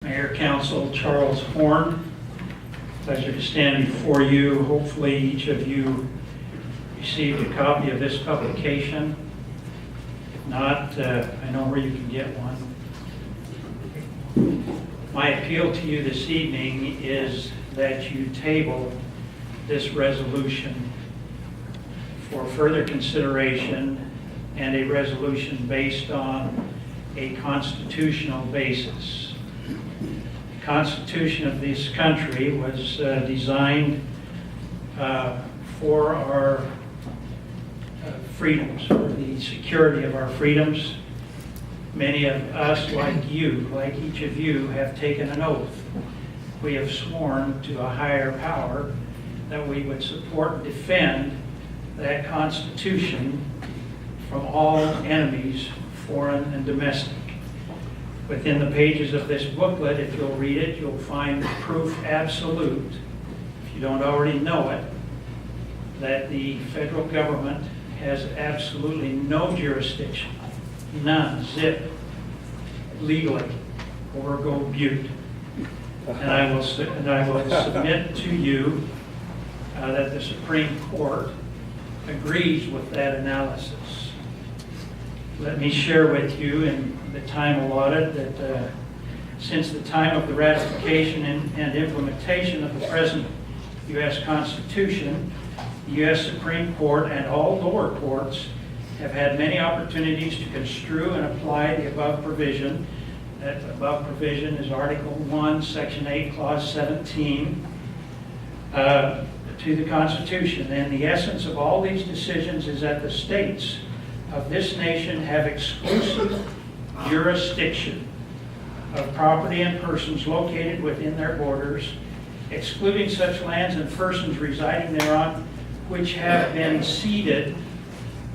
Mayor, Council, Charles Horn. Pleasure to stand before you. Hopefully each of you received a copy of this publication. If not, I know where you can get one. My appeal to you this evening is that you table this resolution for further consideration and a resolution based on a constitutional basis. The Constitution of this country was designed for our freedoms, for the security of our freedoms. Many of us, like you, like each of you, have taken an oath. We have sworn to a higher power that we would support and defend that Constitution from all enemies, foreign and domestic. Within the pages of this booklet, if you'll read it, you'll find proof absolute, if you don't already know it, that the federal government has absolutely no jurisdiction, none, zip, legally, over Gold Butte. And I will submit to you that the Supreme Court agrees with that analysis. Let me share with you in the time allotted that since the time of the ratification and implementation of the present U.S. Constitution, the U.S. Supreme Court and all lower courts have had many opportunities to construe and apply the above provision. That above provision is Article 1, Section 8, Clause 17, to the Constitution. And the essence of all these decisions is that the states of this nation have exclusive jurisdiction of property and persons located within their borders, excluding such lands and persons residing thereon which have been ceded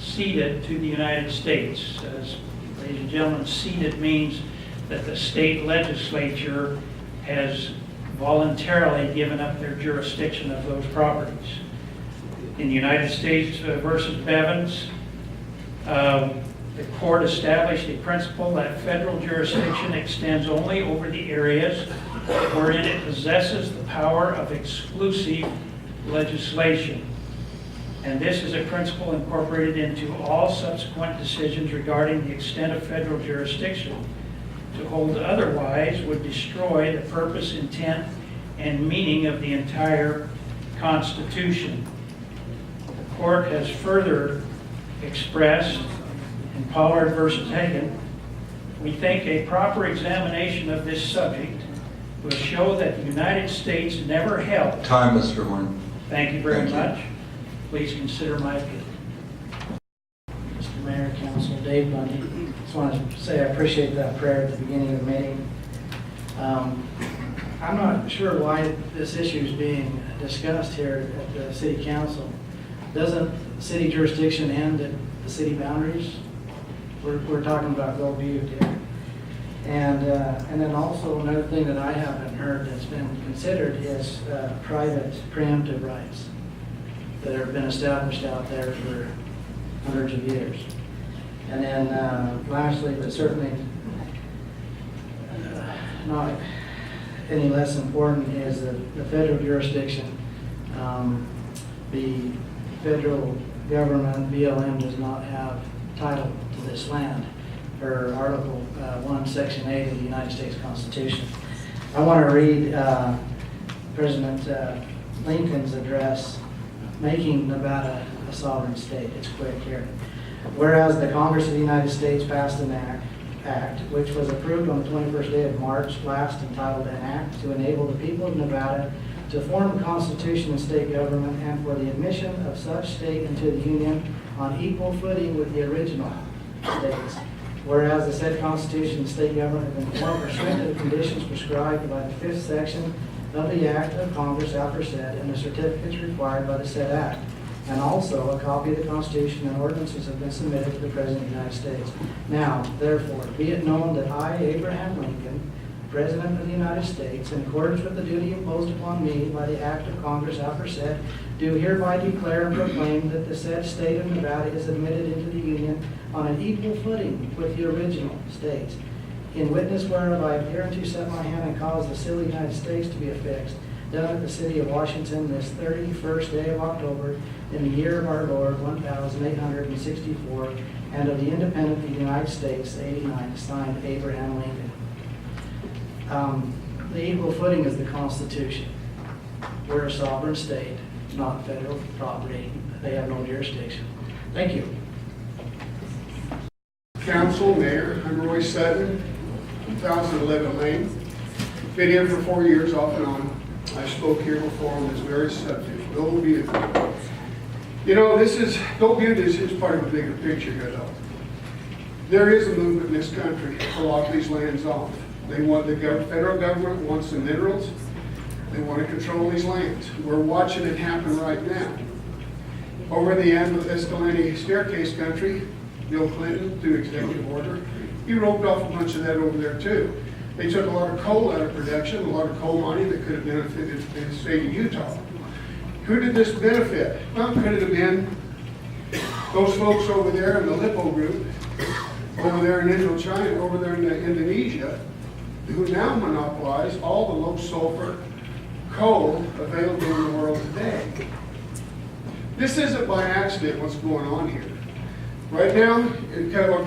to the United States. As, ladies and gentlemen, ceded means that the state legislature has voluntarily given up their jurisdiction of those properties. In the United States versus Bevins, the court established a principle that federal jurisdiction extends only over the areas wherein it possesses the power of exclusive legislation. And this is a principle incorporated into all subsequent decisions regarding the extent of federal jurisdiction. To hold otherwise would destroy the purpose, intent, and meaning of the entire Constitution. The court has further expressed in Pollard versus Hagan, we think a proper examination of this subject will show that the United States never held. Time, Mr. Horn. Thank you very much. Please consider my appeal. Mr. Mayor, Council, Dave Bundy. Just wanted to say I appreciate that prayer at the beginning of the meeting. I'm not sure why this issue is being discussed here at the City Council. Doesn't city jurisdiction end at the city boundaries? We're talking about Gold Butte here. And then also another thing that I haven't heard that's been considered is private preemptive rights that have been established out there for hundreds of years. And then lastly, but certainly not any less important, is the federal jurisdiction. The federal government, BLM, does not have title to this land per Article 1, Section 8 of the United States Constitution. I want to read President Lincoln's address making Nevada a sovereign state. It's quick here. Whereas the Congress of the United States passed an act which was approved on the 21st day of March last, entitled An Act to Enable the People of Nevada to form a constitution and state government, and for the admission of such state into the Union on equal footing with the original states. Whereas the said constitution and state government have been formed pursuant to the conditions prescribed by the 5th section of the Act of Congress aforesaid, and the certificates required by the said Act. And also a copy of the Constitution and ordinances have been submitted to the President of the United States. Now, therefore, be it known that I, Abraham Lincoln, President of the United States, in accordance with the duty imposed upon me by the Act of Congress aforesaid, do hereby declare and proclaim that the said state of Nevada is admitted into the Union on an equal footing with the original states, In witness whereof I have hereunto set my hand and caused the seal of the United States to be affixed, done at the city of Washington this 31st day of October, in the year of our Lord 1864, and of the independence of the United States, 89, signed Abraham Lincoln. The equal footing is the Constitution. We're a sovereign state, not federal property. They have no jurisdiction. Thank you. Council, Mayor, I'm Roy Sutton, 2011 Lane. Been here for 4 years off and on. I spoke here before on this very subject. Go Butte. You know, Go Butte is part of a bigger picture here, though. There is a movement in this country to lock these lands off. They want the federal government wants the minerals. They want to control these lands. We're watching it happen right now. Over the end of Escalante Staircase country, Bill Clinton, through executive order, he roped off a bunch of that over there too. They took a lot of coal out of production, a lot of coal mining that could have benefited the state of Utah. Who did this benefit? Well, could it have been those folks over there in the Lippo group, over there in Indochina, over there in Indonesia, who now monopolize all the low sulfur coal available in the world today. This isn't by accident what's going on here. Right now,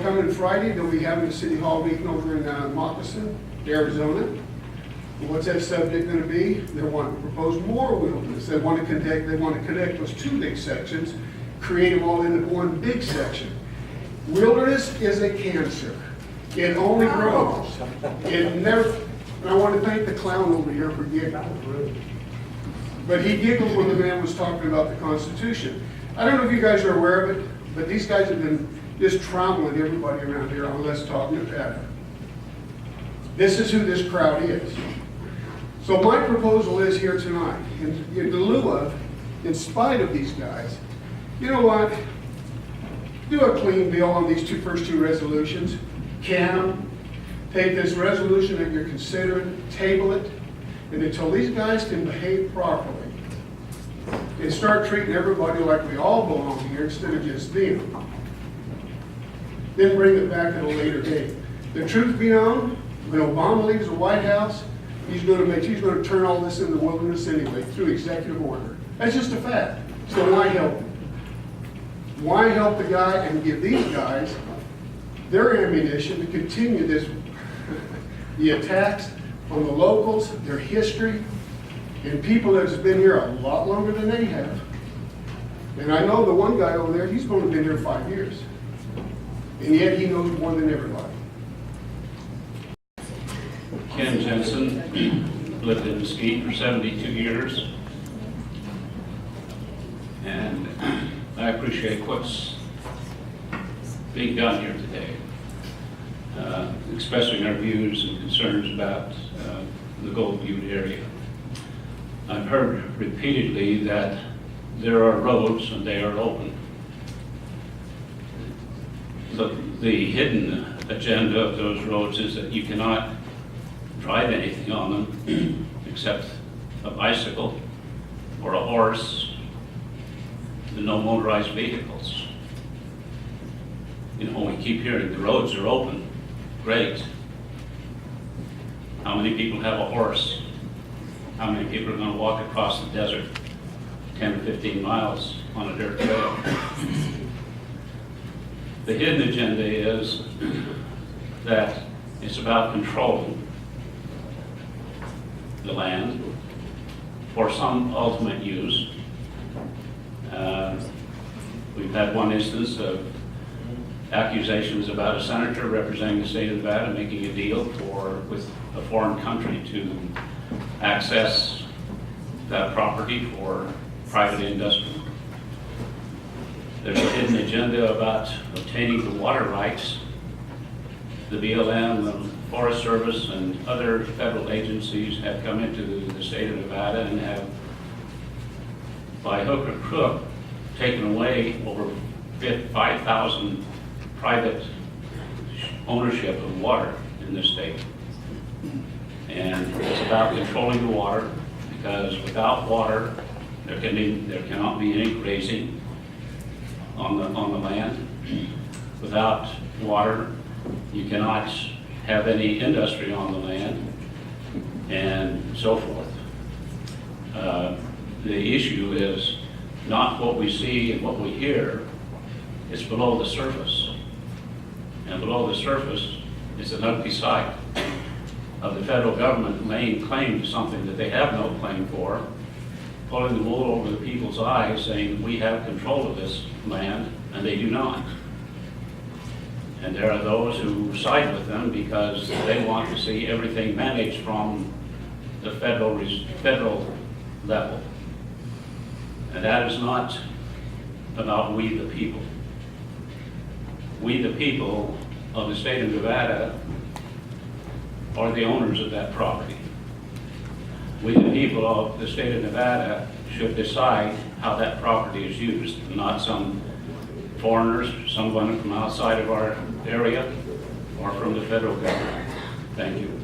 coming Friday, they'll be having a City Hall meeting over in Moccasin, Arizona. What's that subject going to be? They want to propose more wilderness. They want to connect those two big sections, create them all into one big section. Wilderness is a cancer. It only grows. It never. And I want to thank the clown over here for giggling. But he giggled when the man was talking about the Constitution. I don't know if you guys are aware of it, but these guys have been just tromboling everybody around here on Let's Talk Nevada. This is who this crowd is. So my proposal is here tonight, in lieu of, in spite of these guys, you know what? Do a clean bill on these first two resolutions. Can them. Take this resolution that you're considering, table it, and until these guys can behave properly and start treating everybody like we all belong here instead of just them, then bring it back at a later date. The truth be known, when Obama leaves the White House, he's going to turn all this into wilderness anyway through executive order. That's just a fact. So why help him? Why help the guy and give these guys their ammunition to continue this, the attacks on the locals, their history, and people that's been here a lot longer than they have. And I know the one guy over there, he's only been here 5 years. And yet he knows more than everybody. Ken Jensen, lived in Mesquite for 72 years. And I appreciate what's being done here today, expressing our views and concerns about the Gold Butte area. I've heard repeatedly that there are roads and they are open. The hidden agenda of those roads is that you cannot drive anything on them except a bicycle or a horse, and no motorized vehicles. You know, we keep hearing the roads are open. Great. How many people have a horse? How many people are going to walk across the desert 10 or 15 miles on a dirt trail? The hidden agenda is that it's about controlling the land for some ultimate use. We've had one instance of accusations about a senator representing the state of Nevada making a deal with a foreign country to access that property for private industry. There's a hidden agenda about obtaining the water rights. The BLM, the Forest Service, and other federal agencies have come into the state of Nevada and have, by hook or crook, taken away over 5,000 private ownership of water in this state. And it's about controlling the water, because without water, there cannot be any grazing on the land. Without water, you cannot have any industry on the land, and so forth. The issue is not what we see and what we hear, it's below the surface. And below the surface is an ugly sight of the federal government laying claim to something that they have no claim for, pulling the wool over the people's eyes, saying we have control of this land, and they do not. And there are those who side with them because they want to see everything managed from the federal level. And that is not about we the people. We the people of the state of Nevada are the owners of that property. We the people of the state of Nevada should decide how that property is used, not some foreigners, someone from outside of our area, or from the federal government. Thank you.